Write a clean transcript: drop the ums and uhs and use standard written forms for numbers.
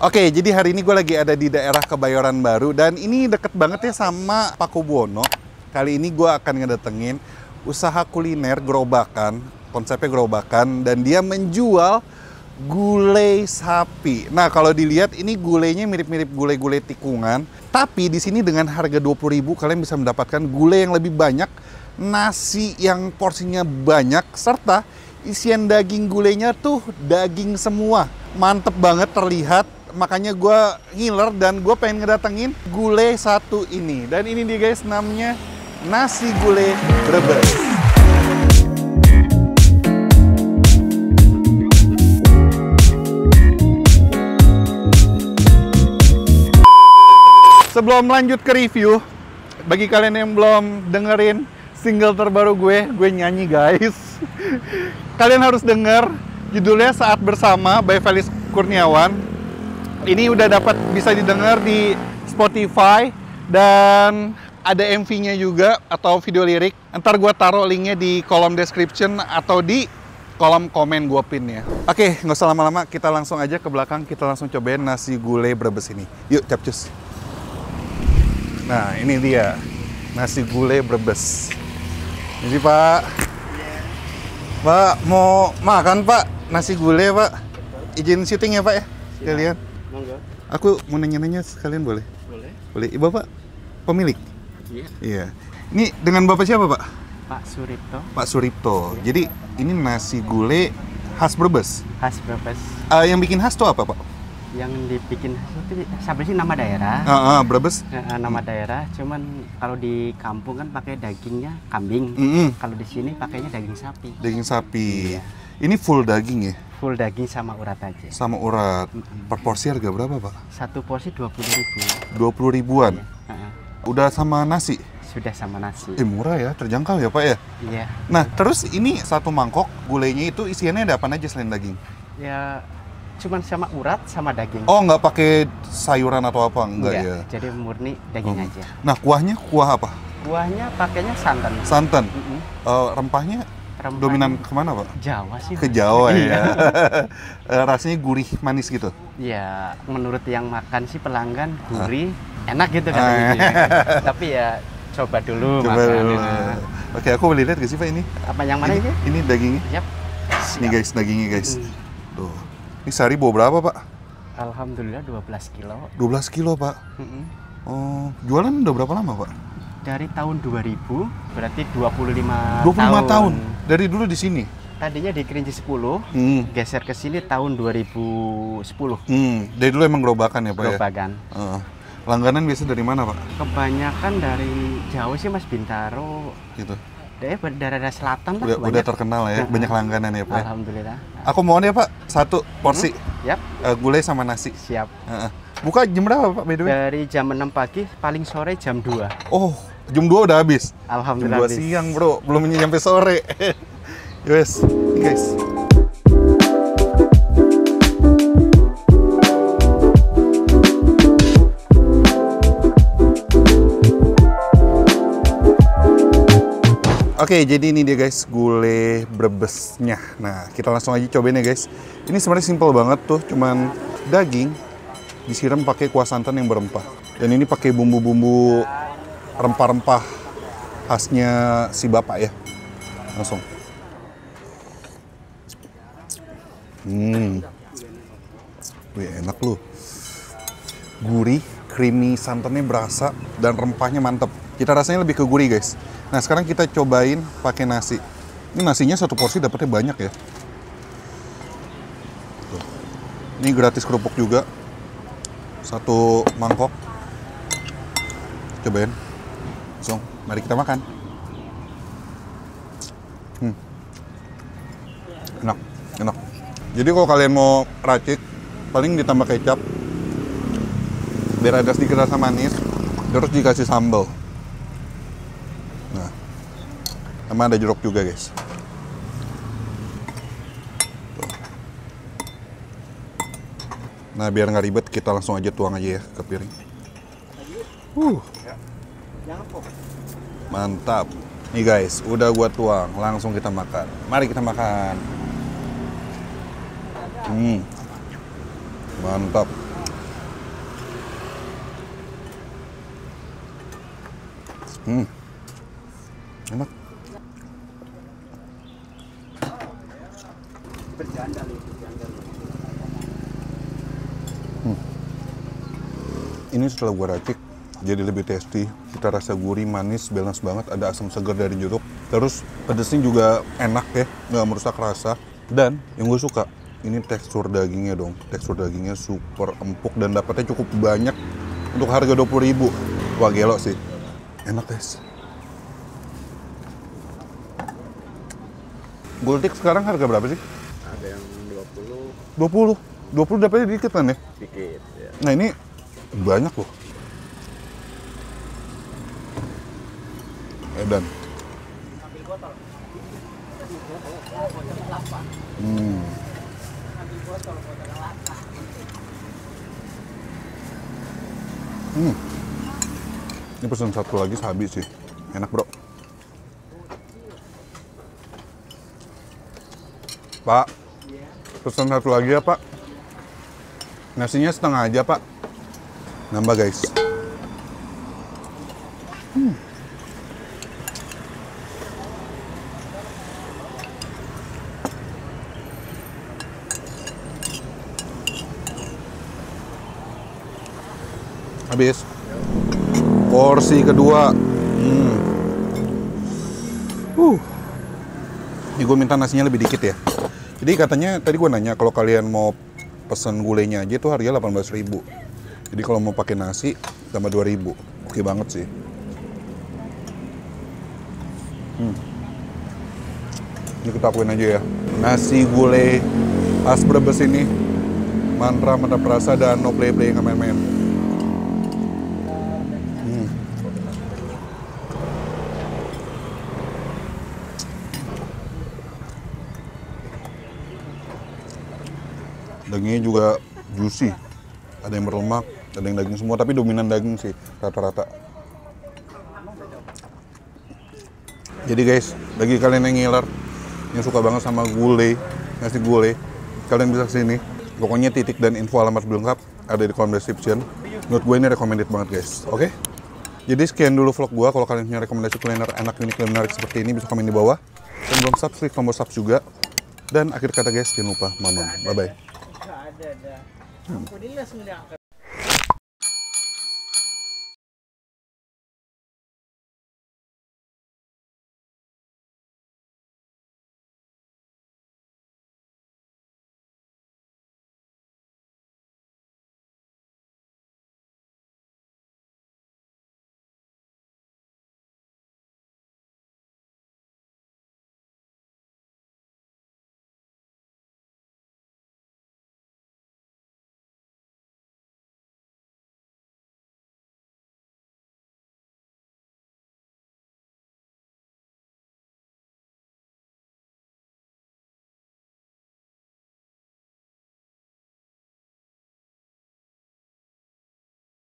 Oke, jadi hari ini gue lagi ada di daerah Kebayoran Baru dan ini deket banget ya sama Pakubuwono. Kali ini gue akan ngedatengin usaha kuliner gerobakan, konsepnya gerobakan, dan dia menjual gulai sapi. Nah, kalau dilihat ini gulainya mirip-mirip gulai-gulai tikungan, tapi di sini dengan harga 20.000 kalian bisa mendapatkan gulai yang lebih banyak, nasi yang porsinya banyak, serta isian daging gulainya tuh daging semua. Mantep banget terlihat. Makanya gue ngiler dan gue pengen ngedatengin gulai satu ini. Dan ini dia guys, namanya nasi gulai Brebes. Sebelum lanjut ke review, bagi kalian yang belum dengerin single terbaru gue nyanyi guys. Kalian harus denger, judulnya Saat Bersama by Felis Kurniawan. Ini udah bisa didengar di Spotify dan ada MV-nya juga atau video lirik. Ntar gue taruh linknya di kolom description atau di kolom komen gue pin ya. Oke, nggak usah lama-lama, kita langsung aja ke belakang, kita langsung cobain nasi gulai Brebes ini. Yuk, capcus. Nah, ini dia nasi gulai Brebes. Ini Pak. Pak, mau makan Pak nasi gulai Pak? Izin syuting ya Pak ya? Kalian? Monggo. Aku mau nanya-nanya sekalian boleh? Boleh. Boleh. Bapak pemilik? Iya. Iya. Ini dengan Bapak siapa Pak? Pak Suripto. Pak Suripto. Jadi ini nasi gulai khas Brebes? Khas Brebes. Yang bikin khas tuh apa Pak? Yang dibikin itu sampai sih nama daerah. Brebes? Nama daerah. Cuman kalau di kampung kan pakai dagingnya kambing. Kalau di sini pakainya daging sapi. Daging sapi. Iya. Ini full daging ya? Full daging sama urat aja. Sama urat. Per porsi harga berapa Pak? Satu porsi 20.000. 20.000-an? Iya. Udah sama nasi? Sudah sama nasi. Murah ya, terjangkau ya Pak ya? Iya. Nah, terus ini satu mangkok gulainya itu isiannya ada apa aja selain daging? Ya cuman sama urat sama daging. Oh, nggak pakai sayuran atau apa? Enggak ya? Jadi murni daging aja. Nah, kuahnya kuah apa? Kuahnya pakainya santan. Santan? Rempahnya dominan kemana Pak? Jawa sih. Ke Jawa ya? Rasanya gurih manis gitu? Ya, menurut yang makan sih pelanggan gurih, enak gitu katanya. Tapi ya coba dulu makan. Oke, aku boleh lihat gak sih Pak ini? Apa yang mana ini? Ini dagingnya? Yap. Ini guys, dagingnya guys. Tuh. Ini sehari bawa berapa Pak? Alhamdulillah 12 kilo. 12 kilo Pak? Oh, jualan udah berapa lama Pak? Dari tahun 2000, berarti 25 tahun. Dari dulu di sini? Tadinya di Kerinci 10, geser ke sini tahun 2010. Dari dulu emang gerobakan ya Pak Gerobakan. ya? Langganan biasa dari mana Pak? Kebanyakan dari Jawa sih Mas, Bintaro. Gitu. Daerah selatan lah. Udah terkenal ya, banyak langganan ya Pak? Alhamdulillah. Aku mohon ya Pak, satu porsi. Yap. Gulai sama nasi. Siap. Buka jam berapa Pak by the way? Dari jam 6 pagi, paling sore jam 2. Oh, jam 2 udah habis? Alhamdulillah jam 2 siang bro, belum nyampe sore. Yes, ini guys. Oke, jadi ini dia guys, gulai Brebesnya. Nah, kita langsung aja cobain ya guys. Ini sebenarnya simple banget tuh, cuman daging disiram pakai kuah santan yang berempah. Dan ini pakai bumbu-bumbu rempah-rempah khasnya si bapak ya. Langsung. Wih, enak loh. Gurih, creamy, santannya berasa, dan rempahnya mantep. Kita rasanya lebih ke gurih guys. Nah, sekarang kita cobain pakai nasi. Ini nasinya satu porsi dapetnya banyak ya. Tuh. Ini gratis kerupuk juga. Satu mangkok. Cobain. Langsung, mari kita makan. Enak. Jadi kalau kalian mau racik, paling ditambah kecap. Biar ada sedikit rasa manis. Terus dikasih sambal. Nah, sama ada jeruk juga guys. Tuh. Nah, biar nggak ribet, kita langsung aja tuang aja ya ke piring. Mantap. Nih guys, udah gua tuang, langsung kita makan. Mari kita makan. Mantap. Enak. Ini setelah gua racik jadi lebih tasty. Kita rasa gurih, manis, balance banget. Ada asam segar dari jeruk. Terus pedesnya juga enak ya, nggak merusak rasa. Dan yang gue suka, ini tekstur dagingnya dong. Tekstur dagingnya super empuk dan dapatnya cukup banyak untuk harga 20.000. Wah gelo sih. Enak guys. Gultik sekarang harga berapa sih? Ada yang 20. 20 dapetnya dikit kan ya? Dikit ya. Nah ini banyak loh. Edan. Ini pesan satu lagi habis sih. Enak bro. Pak, pesan satu lagi ya Pak. Nasinya setengah aja Pak. Nambah guys. Habis. Porsi kedua. Ini gue minta nasinya lebih dikit ya. Jadi katanya tadi gue nanya kalau kalian mau pesen gulainya aja tuh harganya 18.000. Jadi kalau mau pakai nasi tambah 2.000. Oke banget sih. Ini kita akuin aja ya. Nasi gulai khas Brebes ini mantra, mantap rasa, dan no play-play, nggak main-main. Dagingnya juga juicy. Ada yang berlemak, ada yang daging semua, tapi dominan daging sih rata-rata. Jadi guys, bagi kalian yang ngiler, yang suka banget sama gulai, nasi gulai, kalian bisa kesini. Pokoknya titik dan info alamat lengkap ada di kolom description. Menurut gue ini recommended banget guys, oke? Jadi sekian dulu vlog gue. Kalau kalian punya rekomendasi kuliner enak, unik, dan menarik seperti ini, bisa komen di bawah. Dan belum subscribe, tombol sub juga. Dan akhir kata guys, jangan lupa mamam. Bye-bay.